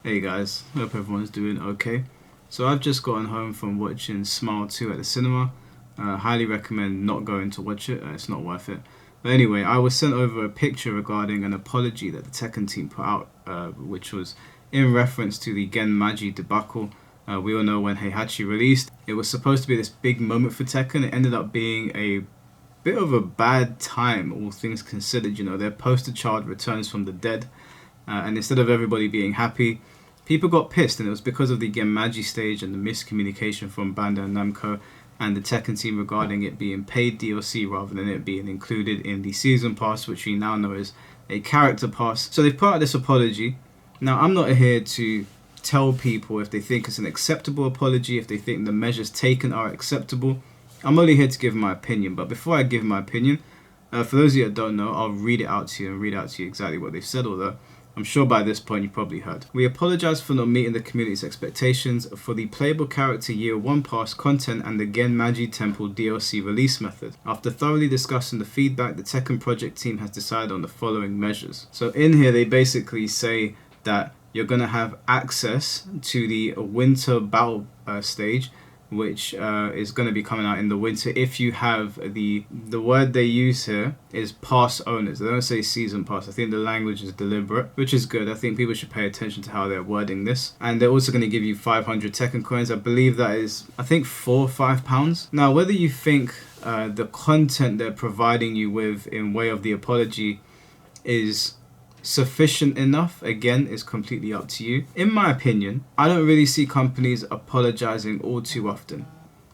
Hey guys, hope everyone's doing okay. So I've just gotten home from watching Smile 2 at the cinema. Highly recommend not going to watch it, it's not worth it. But anyway, I was sent over a picture regarding an apology that the Tekken team put out, which was in reference to the Genmaji debacle. We all know when Heihachi released, it was supposed to be this big moment for Tekken. It ended up being a bit of a bad time, all things considered. You know, their poster child returns from the dead. And instead of everybody being happy, people got pissed, and it was because of the Genmaji stage and the miscommunication from Bandai and Namco and the Tekken team regarding it being paid DLC rather than it being included in the season pass, which we now know is a character pass. So they've put out this apology. Now, I'm not here to tell people if they think it's an acceptable apology, if they think the measures taken are acceptable. I'm only here to give my opinion. But before I give my opinion, for those of you that don't know, I'll read it out to you and read out to you exactly what they've said, although I'm sure by this point you probably heard. We apologize for not meeting the community's expectations for the playable character year 1 pass content and the Genmaji Temple DLC release method. After thoroughly discussing the feedback, the Tekken project team has decided on the following measures. So in here they basically say that you're going to have access to the winter battle stage, which is going to be coming out in the winter if you have the word they use here is pass owners. They don't say season pass. I think the language is deliberate, which is good. I think people should pay attention to how they're wording this. And they're also going to give you 500 Tekken coins. I believe that is, I think, £4 or £5. Now, whether you think the content they're providing you with in way of the apology is sufficient enough, again, is completely up to you. In my opinion, I don't really see companies apologizing all too often.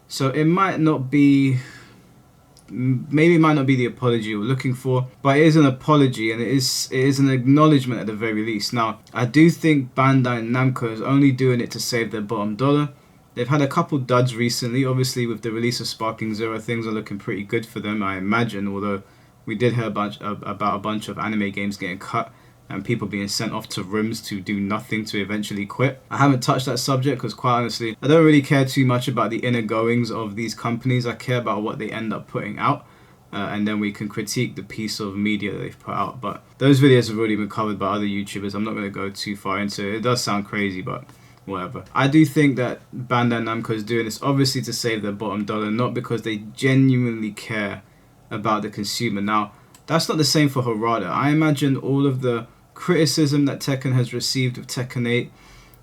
So it might not be, maybe it might not be the apology you're looking for, but it is an apology, and it is an acknowledgement at the very least. Now, I do think Bandai and Namco is only doing it to save their bottom dollar. They've had a couple duds recently. Obviously, with the release of Sparking Zero, things are looking pretty good for them, I imagine, although we did hear about a bunch of anime games getting cut and people being sent off to rooms to do nothing to eventually quit. I haven't touched that subject because, quite honestly, I don't really care too much about the inner goings of these companies. I care about what they end up putting out, and then we can critique the piece of media that they've put out. But those videos have already been covered by other YouTubers. I'm not going to go too far into it. It does sound crazy, but whatever. I do think that Bandai Namco is doing this obviously to save their bottom dollar, not because they genuinely care about the consumer. Now, that's not the same for Harada. I imagine all of the criticism that Tekken has received with Tekken 8,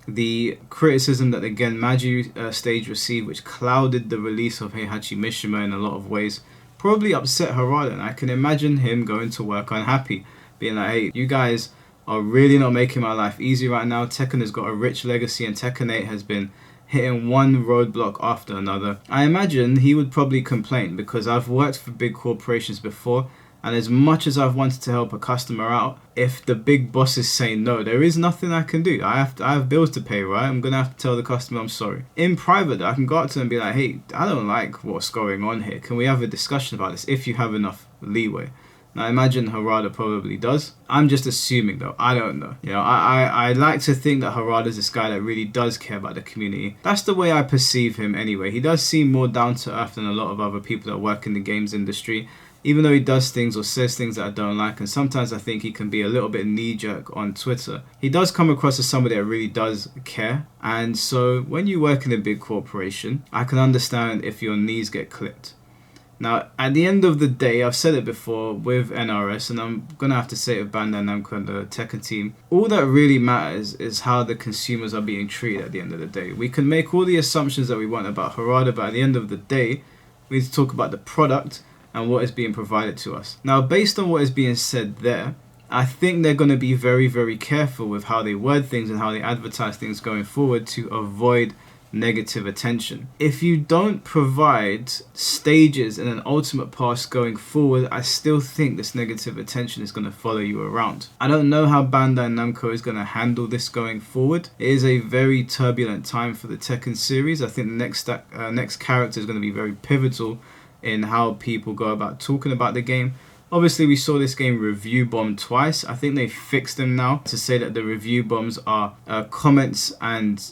the criticism that the Genmaji stage received, which clouded the release of Heihachi Mishima in a lot of ways, probably upset Harada, and I can imagine him going to work unhappy, being like, hey, you guys are really not making my life easy right now. Tekken has got a rich legacy, and Tekken 8 has been hitting one roadblock after another. I imagine he would probably complain, because I've worked for big corporations before, and as much as I've wanted to help a customer out, if the big bosses say no, there is nothing I can do. I have bills to pay, right? I'm going to have to tell the customer I'm sorry. In private, I can go up to them and be like, hey, I don't like what's going on here. Can we have a discussion about this if you have enough leeway? Now, I imagine Harada probably does. I'm just assuming, though. I don't know. You know, I like to think that Harada's this guy that really does care about the community. That's the way I perceive him anyway. He does seem more down to earth than a lot of other people that work in the games industry, even though he does things or says things that I don't like, and sometimes I think he can be a little bit knee-jerk on Twitter. He does come across as somebody that really does care, and so when you work in a big corporation, I can understand if your knees get clipped. Now, at the end of the day, I've said it before with NRS, and I'm going to have to say it with Bandai Namco and the Tekken team, all that really matters is how the consumers are being treated at the end of the day. We can make all the assumptions that we want about Harada, but at the end of the day, we need to talk about the product and what is being provided to us. Now, based on what is being said there, I think they're going to be very, very careful with how they word things and how they advertise things going forward to avoid negative attention. If you don't provide stages in an ultimate pass going forward, I still think this negative attention is going to follow you around. I don't know how Bandai Namco is going to handle this going forward. It is a very turbulent time for the Tekken series. I think the next character is going to be very pivotal in how people go about talking about the game. Obviously, we saw this game review bombed twice. I think they fixed them now to say that the review bombs are comments and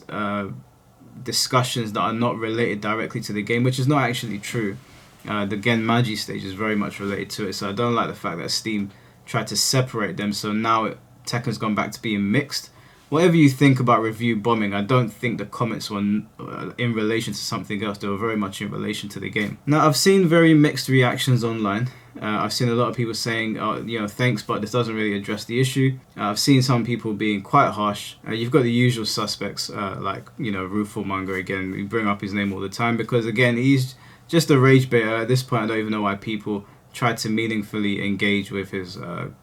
discussions that are not related directly to the game, which is not actually true. The Genmaji stage is very much related to it, so I don't like the fact that Steam tried to separate them. So now Tekken's gone back to being mixed. whatever you think about review bombing, I don't think the comments were in relation to something else. They were very much in relation to the game. Now, I've seen very mixed reactions online. I've seen a lot of people saying, oh, you know, thanks, but this doesn't really address the issue. I've seen some people being quite harsh. You've got the usual suspects, like, you know, Monger again. We bring up his name all the time because, again, he's just a rage baiter. At this point, I don't even know why people try to meaningfully engage with his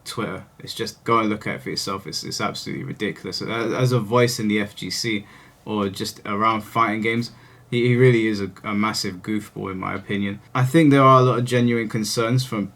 Twitter. It's just go and look at it for yourself. It's absolutely ridiculous. As a voice in the FGC or just around fighting games, he really is a massive goofball in my opinion. I think there are a lot of genuine concerns from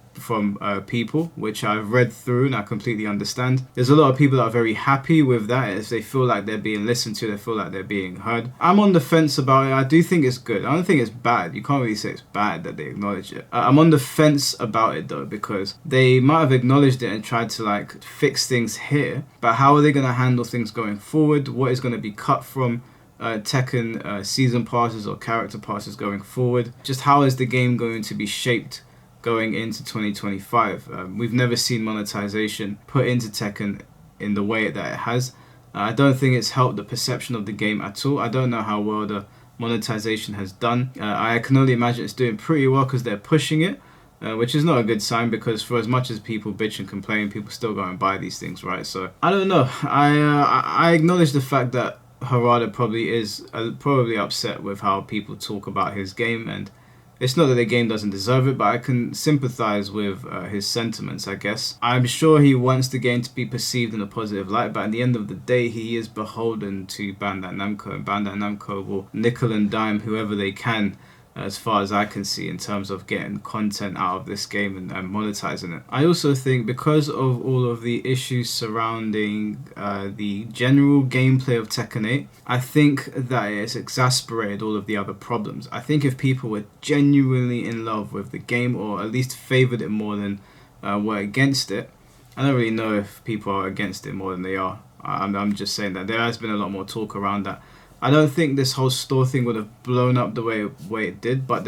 people, which I've read through and I completely understand. There's a lot of people that are very happy with that as they feel like they're being listened to, they feel like they're being heard. I'm on the fence about it. I do think it's good. I don't think it's bad. You can't really say it's bad that they acknowledge it. I'm on the fence about it though, because they might have acknowledged it and tried to like fix things here, but how are they going to handle things going forward? What is going to be cut from Tekken season passes or character passes going forward? Just how is the game going to be shaped going into 2025? We've never seen monetization put into Tekken in the way that it has. I don't think it's helped the perception of the game at all. I don't know how well the monetization has done. I can only imagine it's doing pretty well because they're pushing it, which is not a good sign, because for as much as people bitch and complain, people still go and buy these things, right? So I don't know. I acknowledge the fact that Harada probably is probably upset with how people talk about his game, and it's not that the game doesn't deserve it, but I can sympathize with his sentiments, I guess. I'm sure he wants the game to be perceived in a positive light, but at the end of the day, he is beholden to Bandai Namco, and Bandai Namco will nickel and dime whoever they can, as far as I can see, in terms of getting content out of this game and monetizing it. I also think because of all of the issues surrounding the general gameplay of Tekken 8, I think that it's exasperated all of the other problems. I think if people were genuinely in love with the game, or at least favored it more than were against it, I don't really know if people are against it more than they are. I'm just saying that there has been a lot more talk around that. I don't think this whole store thing would have blown up the way it did, but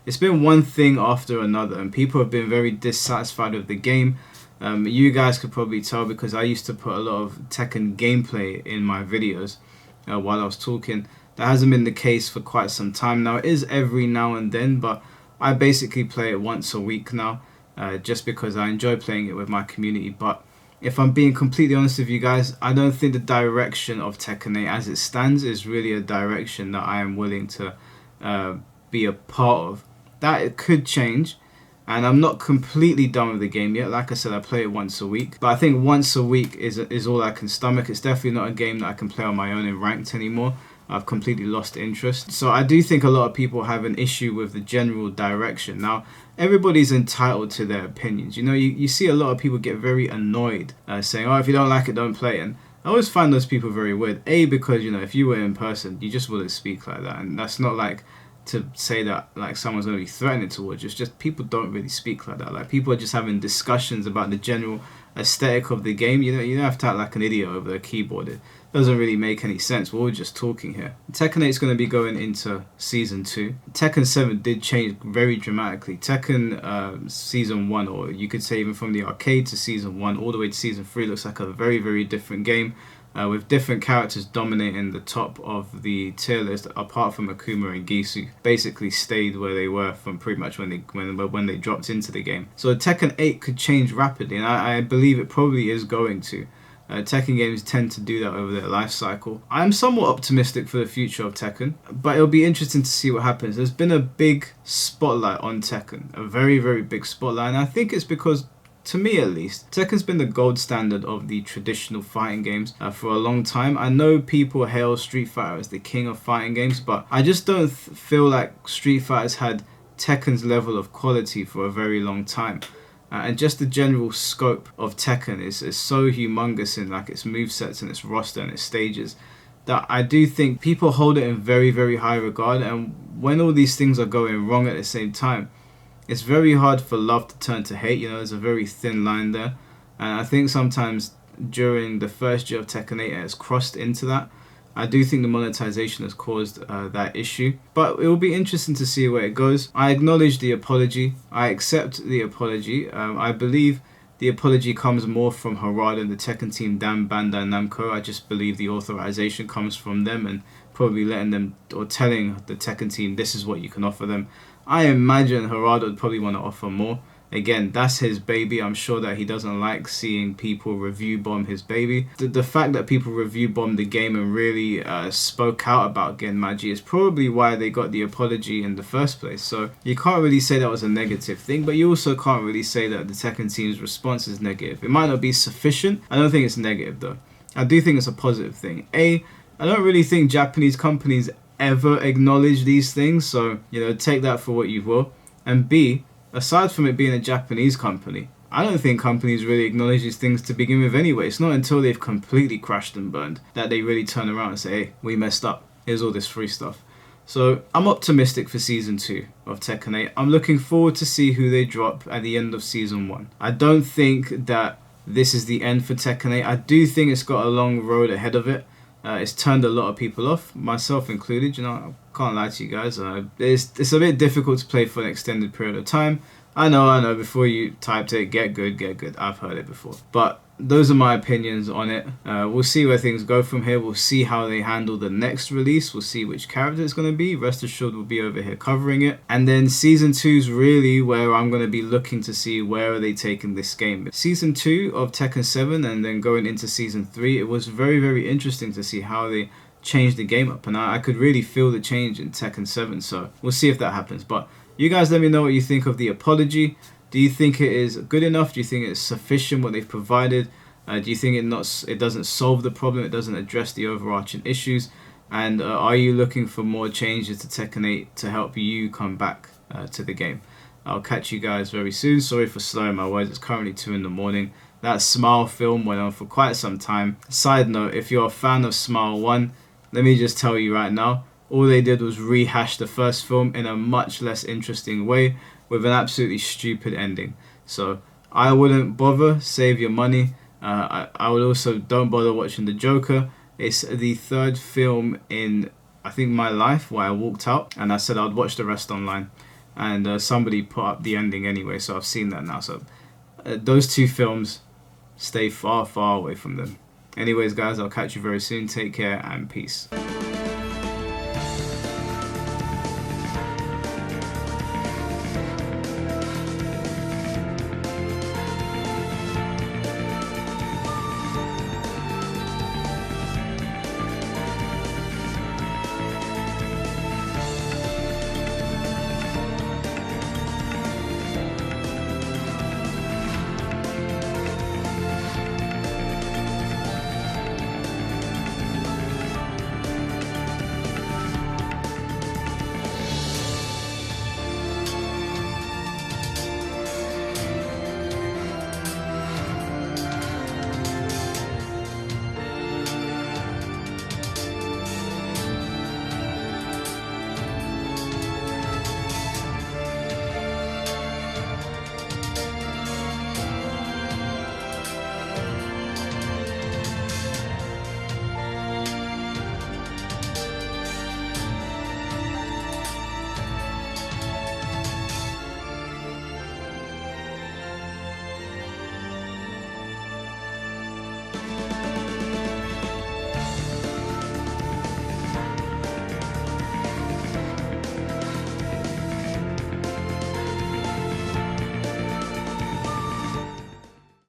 it's been one thing after another, and people have been very dissatisfied with the game. You guys could probably tell because I used to put a lot of Tekken gameplay in my videos while I was talking. That hasn't been the case for quite some time now. It is every now and then, but I basically play it once a week now, just because I enjoy playing it with my community. But if I'm being completely honest with you guys, I don't think the direction of Tekken 8 as it stands is really a direction that I am willing to be a part of. That it could change, and I'm not completely done with the game yet. Like I said, I play it once a week, but I think once a week is all I can stomach. It's definitely not a game that I can play on my own in ranked anymore. I've completely lost interest. So I do think a lot of people have an issue with the general direction. Now, everybody's entitled to their opinions. You know, you see a lot of people get very annoyed saying, oh, if you don't like it, don't play it. And I always find those people very weird. Because, you know, if you were in person, you just wouldn't speak like that. And that's not like to say that like someone's going to be threatening towards you. It's just people don't really speak like that. Like, people are just having discussions about the general aesthetic of the game. You know, you don't have to act like an idiot over a keyboard. It doesn't really make any sense. We're all just talking here. Tekken 8 is going to be going into Season 2. Tekken 7 did change very dramatically. Tekken Season 1, or you could say even from the arcade to Season 1 all the way to Season 3, looks like a very, very different game, with different characters dominating the top of the tier list, apart from Akuma and Gisu. Basically stayed where they were from pretty much when they dropped into the game. So Tekken 8 could change rapidly, and I believe it probably is going to. Tekken games tend to do that over their life cycle. I'm somewhat optimistic for the future of Tekken, but it'll be interesting to see what happens. There's been a big spotlight on Tekken, a very, very big spotlight, and I think it's because, to me at least, Tekken's been the gold standard of the traditional fighting games for a long time. I know people hail Street Fighter as the king of fighting games, but I just don't feel like Street Fighter's had Tekken's level of quality for a very long time. And just the general scope of Tekken is so humongous in like its movesets and its roster and its stages, that I do think people hold it in very, very high regard. And when all these things are going wrong at the same time, it's very hard for love to turn to hate. You know, there's a very thin line there. And I think sometimes during the first year of Tekken 8 it has crossed into that. I do think the monetization has caused that issue, but it will be interesting to see where it goes. I acknowledge the apology. I accept the apology. I believe the apology comes more from Harada and the Tekken team than Bandai Namco. I just believe the authorization comes from them and probably letting them or telling the Tekken team this is what you can offer them. I imagine Harada would probably want to offer more. Again, that's his baby. I'm sure that he doesn't like seeing people review bomb his baby. The fact that people review bombed the game and really spoke out about Genmaji is probably why they got the apology in the first place. So you can't really say that was a negative thing, but you also can't really say that the Tekken team's response is negative. It might not be sufficient. I don't think it's negative though. I do think it's a positive thing. I don't really think Japanese companies ever acknowledge these things, so take that for what you will. And B, aside from it being a Japanese company, I don't think companies really acknowledge these things to begin with anyway. It's not until they've completely crashed and burned that they really turn around and say, hey, we messed up. Here's all this free stuff. So I'm optimistic for Season 2 of Tekken 8. I'm looking forward to see who they drop at the end of Season 1. I don't think that this is the end for Tekken 8. I do think it's got a long road ahead of it. It's turned a lot of people off, myself included. I can't lie to you guys. It's a bit difficult to play for an extended period of time. I know. Before you typed it, get good. I've heard it before. But those are my opinions on it. We'll see where things go from here. We'll see how they handle the next release. We'll see which character it's going to be. Rest assured we'll be over here covering it. And then Season 2 is really where I'm going to be looking to see where are they taking this game. Season 2 of Tekken 7 and then going into Season 3, it was very, very interesting to see how they changed the game up. And I could really feel the change in Tekken 7. So we'll see if that happens. But you guys let me know what you think of the apology. Do you think it is good enough? Do you think it's sufficient what they've provided? Do you think it doesn't solve the problem? It doesn't address the overarching issues? And are you looking for more changes to Tekken 8 to help you come back to the game? I'll catch you guys very soon. Sorry for slurring my words. It's currently 2 in the morning. That Smile film went on for quite some time. Side note, if you're a fan of Smile 1, let me just tell you right now, all they did was rehash the first film in a much less interesting way with an absolutely stupid ending. So I wouldn't bother, save your money. I would also don't bother watching The Joker. It's the 3rd film in, I think, my life where I walked out and I said I'd watch the rest online. And somebody put up the ending anyway, so I've seen that now. So those 2 films, stay far, far away from them. Anyways, guys, I'll catch you very soon. Take care and peace.